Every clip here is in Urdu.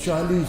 40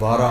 12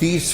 30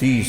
30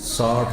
60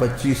25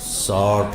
60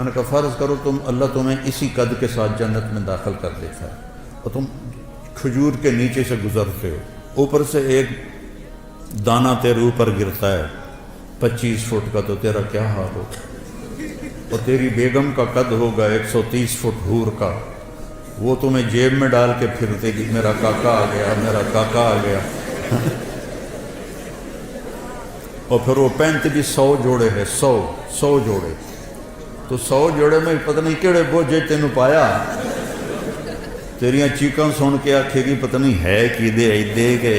میں نے کہا فرض کرو اللہ تمہیں اسی قد کے ساتھ جنت میں داخل کر دیتا ہے اور تم کھجور کے نیچے سے گزرتے ہو، اوپر سے ایک دانہ تیرے اوپر گرتا ہے 25 فٹ کا، تو تیرا کیا حال ہوگا؟ اور تیری بیگم کا قد ہوگا 130 فٹ حور کا، وہ تمہیں جیب میں ڈال کے پھرتے گی، میرا کاکا آ گیا، میرا کاکا آ گیا۔ اور پھر وہ پینٹ بھی 100 جوڑے ہے، 100 جوڑے، تو 100 جوڑے میں پتہ نہیں کہڑے بوجھے تینوں پایا، تیریاں چیکاں سن کے آکھے گی پتہ نہیں ہے کی دے ایدے کہ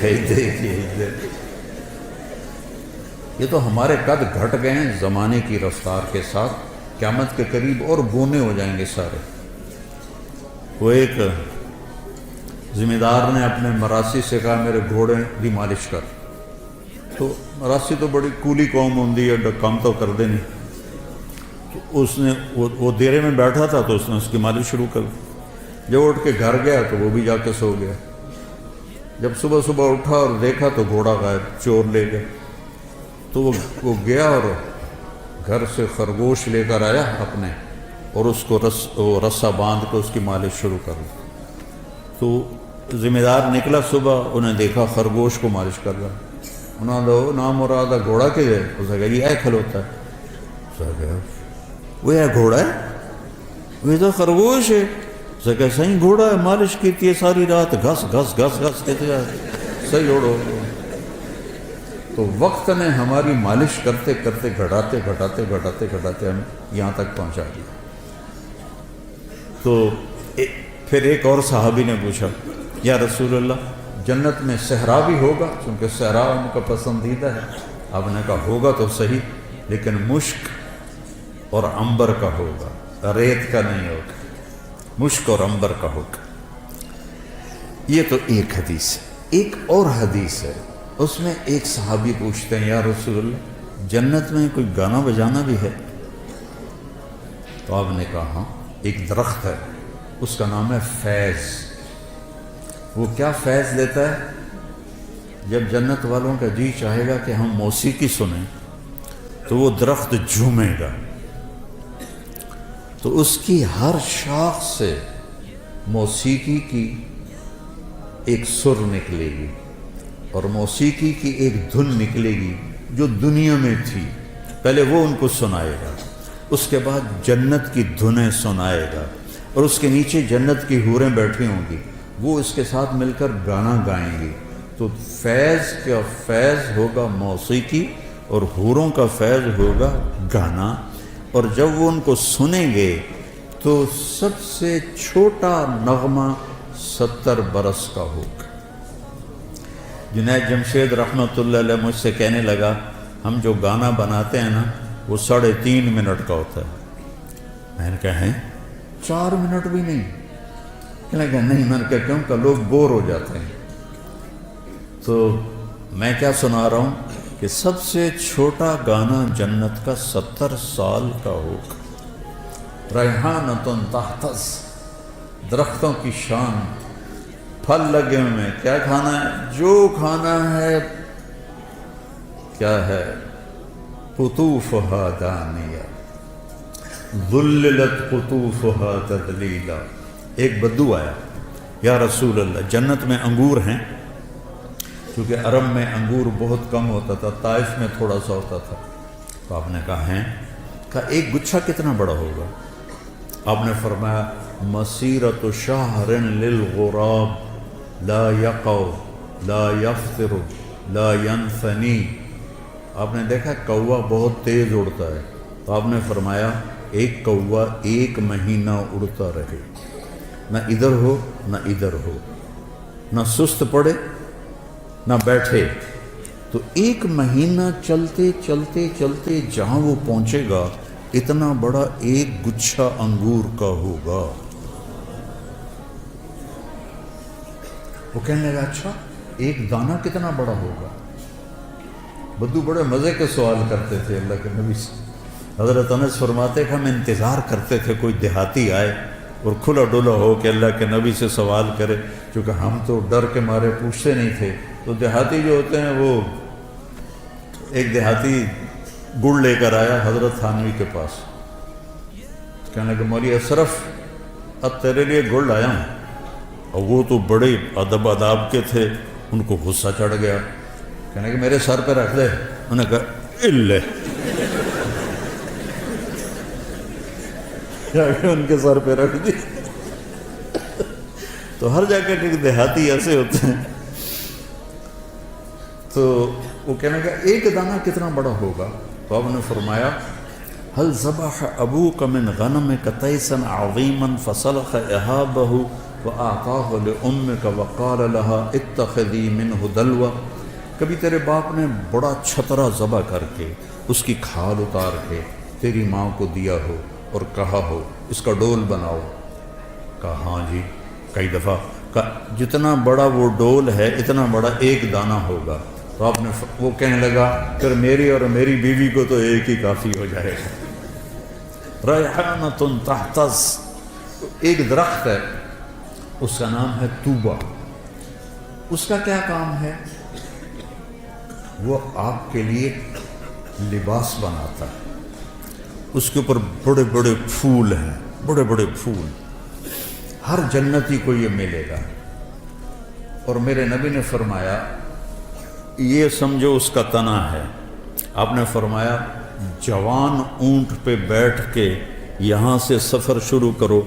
ایدے۔ یہ تو ہمارے قد گھٹ گئے ہیں زمانے کی رفتار کے ساتھ، قیامت کے قریب اور بونے ہو جائیں گے سارے۔ وہ ایک ذمہ دار نے اپنے مراسی سے کہا میرے گھوڑے دی مالش کر، تو مراسی تو بڑی کولی قوم ہوندی ہے، کام تو کر دے نہیں، تو اس نے وہ دیرے میں بیٹھا تھا تو اس نے اس کی مالش شروع کر دی۔ جب اٹھ کے گھر گیا تو وہ بھی جا کے سو گیا۔ جب صبح اٹھا اور دیکھا تو گھوڑا غائب، چور لے گئے۔ تو وہ گیا اور گھر سے خرگوش لے کر آیا اپنے، اور اس کو رسہ باندھ کے اس کی مالش شروع کر دی۔ تو ذمہ دار نکلا صبح، انہیں دیکھا خرگوش کو مالش کر رہا، انہوں نے نام مراد گھوڑا کے ہے، اس نے کہا یہ اے کھلوتا ہے، اس نے کہا وہ یہ گھوڑا ہے، وہ تو خرگوش ہے، اس نے کہا صحیح گھوڑا ہے، مالش کیتی ہے ساری رات، گھس گھس گھس گھس کہتے ہیں صحیح اوڑو۔ تو وقت نے ہماری مالش کرتے کرتے گھٹاتے ہم یہاں تک پہنچا دیا۔ تو پھر ایک اور صحابی نے پوچھا یا رسول اللہ جنت میں صحرا بھی ہوگا، چونکہ صحرا ان کا پسندیدہ ہے۔ آپ نے کہا ہوگا تو صحیح، لیکن مشک اور عنبر کا ہوگا، ریت کا نہیں ہوگا، مشک اور عنبر کا ہوگا۔ یہ تو ایک حدیث ہے۔ ایک اور حدیث ہے، اس میں ایک صحابی پوچھتے ہیں یا رسول اللہ جنت میں کوئی گانا بجانا بھی ہے؟ تو آپ نے کہا ہاں، ایک درخت ہے، اس کا نام ہے فیض۔ وہ کیا فیض دیتا ہے؟ جب جنت والوں کا جی چاہے گا کہ ہم موسیقی سنیں تو وہ درخت جھومے گا، تو اس کی ہر شاخ سے موسیقی کی ایک سر نکلے گی اور موسیقی کی ایک دھن نکلے گی جو دنیا میں تھی، پہلے وہ ان کو سنائے گا، اس کے بعد جنت کی دھنیں سنائے گا، اور اس کے نیچے جنت کی حوریں بیٹھی ہوں گی، وہ اس کے ساتھ مل کر گانا گائیں گی۔ تو فیض کا فیض ہوگا موسیقی اور حوروں کا فیض ہوگا گانا، اور جب وہ ان کو سنیں گے تو سب سے چھوٹا نغمہ 70 برس کا ہوگا۔ جنید جمشید رحمۃ اللہ علیہ مجھ سے کہنے لگا ہم جو گانا بناتے ہیں نا وہ 3.5 منٹ کا ہوتا ہے۔ میں نے کہا ہیں 4 منٹ بھی نہیں؟ کہنے لگا نہیں۔ میں نے کہا کیوں؟ کہ لوگ بور ہو جاتے ہیں۔ تو میں کیا سنا رہا ہوں کہ سب سے چھوٹا گانا جنت کا 70 سال کا ہوگا۔ ریحانۃ تحتز، درختوں کی شان، پھل لگے ہوئے، کیا کھانا ہے؟ جو کھانا ہے کیا ہے؟ قطوفہا دانیہ ذللت قطوفہا تذلیلا۔ ایک بدو آیا یا رسول اللہ جنت میں انگور ہیں، کیونکہ عرب میں انگور بہت کم ہوتا تھا، طائف میں تھوڑا سا ہوتا تھا۔ تو آپ نے کہا ہیں؟ کہا ایک گچھا کتنا بڑا ہوگا؟ آپ نے فرمایا مسیرۃ شہر للغراب لا یقع لا یفطر لا ینثنی۔ آپ نے دیکھا کوا بہت تیز اڑتا ہے، تو آپ نے فرمایا ایک کوا 1 مہینہ اڑتا رہے، نہ ادھر ہو نہ ادھر ہو، نہ سست پڑے نہ بیٹھے، تو 1 مہینہ چلتے چلتے چلتے جہاں وہ پہنچے گا اتنا بڑا ایک گچھا انگور کا ہوگا۔ وہ کہنے لگا اچھا ایک دانہ کتنا بڑا ہوگا؟ بدو بڑے مزے کے سوال کرتے تھے اللہ کے نبی سے۔ حضرت انس فرماتے کہ ہم انتظار کرتے تھے کوئی دیہاتی آئے اور کھلا ڈولا ہو کہ اللہ کے نبی سے سوال کرے، چونکہ ہم تو ڈر کے مارے پوچھتے نہیں تھے۔ تو دیہاتی جو ہوتے ہیں، وہ ایک دیہاتی گڑ لے کر آیا حضرت تھانوی کے پاس، کہنے لگے مولوی اشرف اب تیرے لیے گڑ لایا ہوں. اور وہ تو بڑے ادب آداب کے تھے، ان کو غصہ چڑھ گیا. کہنے لگے میرے سر پہ رکھ دے. انہوں نے کہا لے، ان کے سر پہ رکھ دی. تو ہر جگہ کے دیہاتی ایسے ہوتے ہیں. تو وہ کہنے لگا ایک دانہ کتنا بڑا ہوگا؟ تو آپ نے فرمایا هل ذبح ابوك من غنمك تيسا عظيما فسلخ اهابه واعطاه لامك وقال لها اتخذي منه دلوا. کبھی تیرے باپ نے بڑا چھترا ذبح کر کے اس کی کھال اتار کے تیری ماں کو دیا ہو اور کہا ہو اس کا ڈول بناؤ؟ کہا ہاں جی کئی دفعہ. کہا جتنا بڑا وہ ڈول ہے اتنا بڑا ایک دانہ ہوگا. تو آپ نے وہ کہنے لگا پھر میری اور میری بیوی کو تو ایک ہی کافی ہو جائے گا. ریحانۃ تحتز، ایک درخت ہے اس کا نام ہے توبہ. اس کا کیا کام ہے؟ وہ آپ کے لیے لباس بناتا ہے. اس کے اوپر بڑے بڑے پھول ہیں، بڑے بڑے پھول. ہر جنتی کو یہ ملے گا. اور میرے نبی نے فرمایا یہ سمجھو اس کا تنا ہے. آپ نے فرمایا جوان اونٹ پہ بیٹھ کے یہاں سے سفر شروع کرو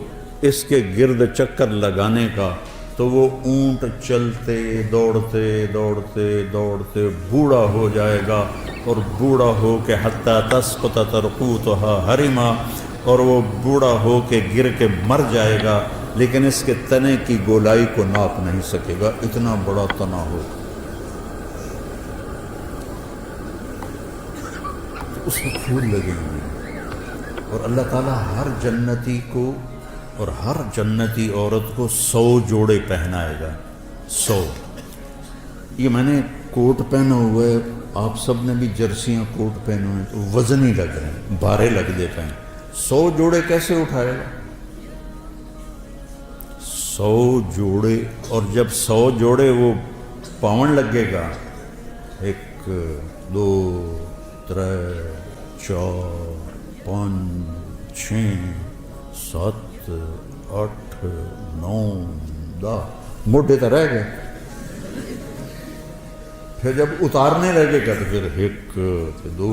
اس کے گرد چکر لگانے کا، تو وہ اونٹ چلتے دوڑتے دوڑتے دوڑتے بوڑھا ہو جائے گا، اور بوڑھا ہو کے حتیٰ تسقط ترقوتها حرما، اور وہ بوڑھا ہو کے گر کے مر جائے گا، لیکن اس کے تنے کی گولائی کو ناپ نہیں سکے گا، اتنا بڑا تنا ہو. اس میں پھول لگیں گے. اور اللہ تعالیٰ ہر جنتی کو اور ہر جنتی عورت کو 100 جوڑے پہنائے گا. 100. یہ میں نے کوٹ پہنا ہوا ہے، آپ سب نے بھی جرسیاں کوٹ پہنے ہوئے ہیں تو وزن ہی لگ رہے ہیں، بارے لگ دیتے ہیں. 100 جوڑے کیسے اٹھائے گا؟ 100 جوڑے. اور جب 100 جوڑے وہ پاون لگے گا، 1 2 3 4 5 6 7 8 9 10 موٹے تو رہ گئے. پھر جب اتارنے لگے گا تو پھر 1 2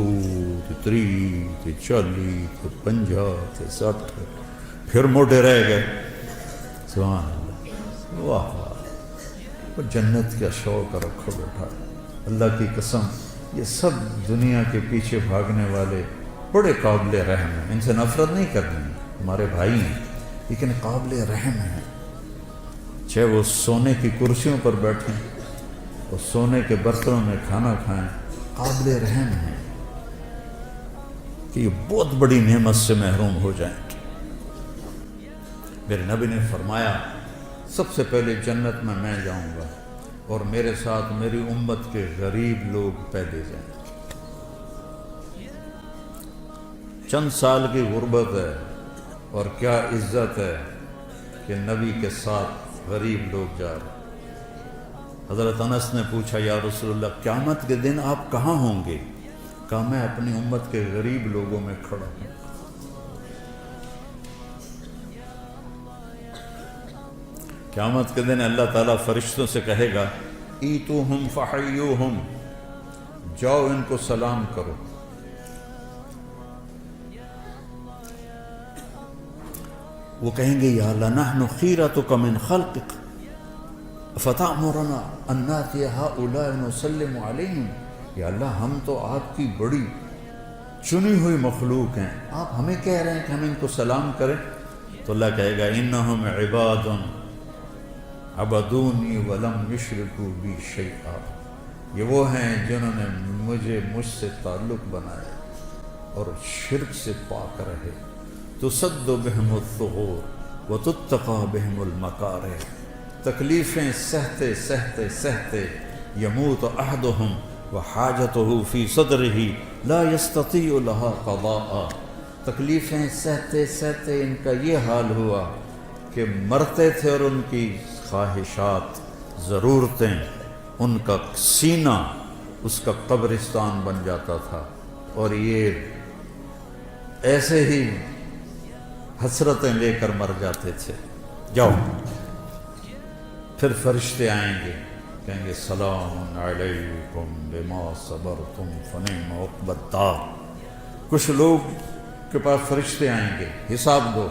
3 40 50 60 پھر موٹے رہ گئے. سبحان اللہ، واہ واہ. جنت کا شوق رکھو بیٹا، اللہ کی قسم یہ سب دنیا کے پیچھے بھاگنے والے بڑے قابل رحم ہیں. ان سے نفرت نہیں کرنی، ہمارے بھائی ہیں لیکن قابل رحم ہیں. چاہے وہ سونے کی کرسیوں پر بیٹھیں اور سونے کے برتنوں میں کھانا کھائیں، قابل رحم ہیں کہ یہ بہت بڑی نعمت سے محروم ہو جائیں. میرے نبی نے فرمایا سب سے پہلے جنت میں جاؤں گا اور میرے ساتھ میری امت کے غریب لوگ پہلے جائیں. چند سال کی غربت ہے اور کیا عزت ہے کہ نبی کے ساتھ غریب لوگ جا رہے. حضرت انس نے پوچھا یا رسول اللہ قیامت کے دن آپ کہاں ہوں گے؟ کہا میں اپنی امت کے غریب لوگوں میں کھڑا ہوں. قیامت کے دن اللہ تعالیٰ فرشتوں سے کہے گا ایتوہم فحیوہم، جاؤ ان کو سلام کرو. وہ کہیں گے یا اللہ نحن خیرتک من خلقک فتأمرنا ان نأتی ہؤلاء نسلم علیہم. یا اللہ ہم تو آپ کی بڑی چنی ہوئی مخلوق ہیں، آپ ہمیں کہہ رہے ہیں کہ ہم ان کو سلام کریں. تو اللہ کہے گا انہم عباد عبدونی ولم یشرکوا بی شیئا. یہ وہ ہیں جنہوں نے مجھ سے تعلق بنایا اور شرک سے پاک رہے. تسد بہم الثغور وتتقى بہم المکارہ. تکلیفیں سہتے سہتے سہتے یموت احدہم وحاجتہ فی صدرہ لا یستطیع لها قضاء. تکلیفیں سہتے سہتے ان کا یہ حال ہوا کہ مرتے تھے اور ان کی خواہشات ضرورتیں، ان کا سینہ اس کا قبرستان بن جاتا تھا. اور یہ ایسے ہی حسرتیں لے کر مر جاتے تھے. جاؤ. پھر فرشتے آئیں گے, کہیں گے سلام علیکم بما صبرتم فنعم عقبی الدار. کچھ لوگ کے پاس فرشتے آئیں گے, حساب دو.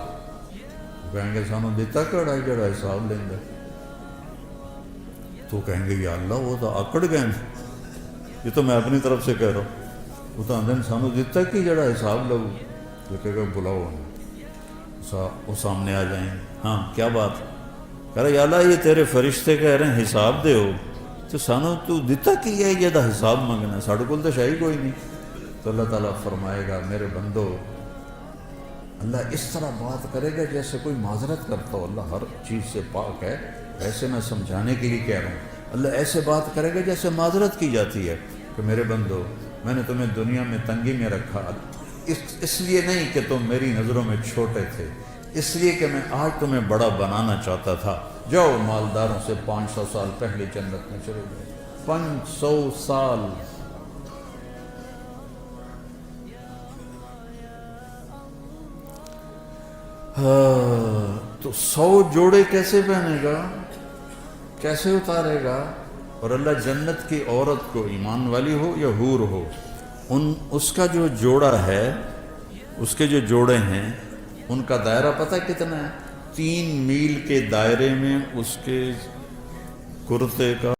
کہیں گے سانو دیتا کڑا جڑا حساب لیں گے. تو کہیں گے یا اللہ وہ تو اکڑ گئے, یہ تو میں اپنی طرف سے کہہ رہا ہوں. وہ تو آندھن سانو دیتا کہ جڑا حساب لو. تو کہے گا بلاؤ انہیں. وہ سامنے آ جائیں گے. ہاں کیا بات؟ کہہ رہا یا اللہ یہ تیرے فرشتے کہہ رہے ہیں حساب دے ہو, تو سانو تو دیتا کہ یہ دا حساب منگنا, ساڑھے کول تو شاہی کوئی نہیں. تو اللہ تعالیٰ فرمائے گا میرے بندو, اللہ اس طرح بات کرے گا جیسے کوئی معذرت کرتا ہو. اللہ ہر چیز سے پاک ہے, ایسے میں سمجھانے کے لیے کہہ رہا ہوں. اللہ ایسے بات کرے گا جیسے معذرت کی جاتی ہے کہ میرے بندو میں نے تمہیں دنیا میں تنگی میں رکھا, اس لیے نہیں کہ تم میری نظروں میں چھوٹے تھے, اس لیے کہ میں آج تمہیں بڑا بنانا چاہتا تھا. جاؤ مالداروں سے 500 سال پہلے جنت میں چلے گئے. 500 سال. تو 100 جوڑے کیسے پہنے گا, کیسے اتارے گا؟ اور اللہ جنت کی عورت کو, ایمان والی ہو یا حور ہو, اس کا جو جوڑا ہے, اس کے جو جوڑے ہیں ان کا دائرہ پتہ کتنا ہے؟ 3 میل کے دائرے میں اس کے کرتے کا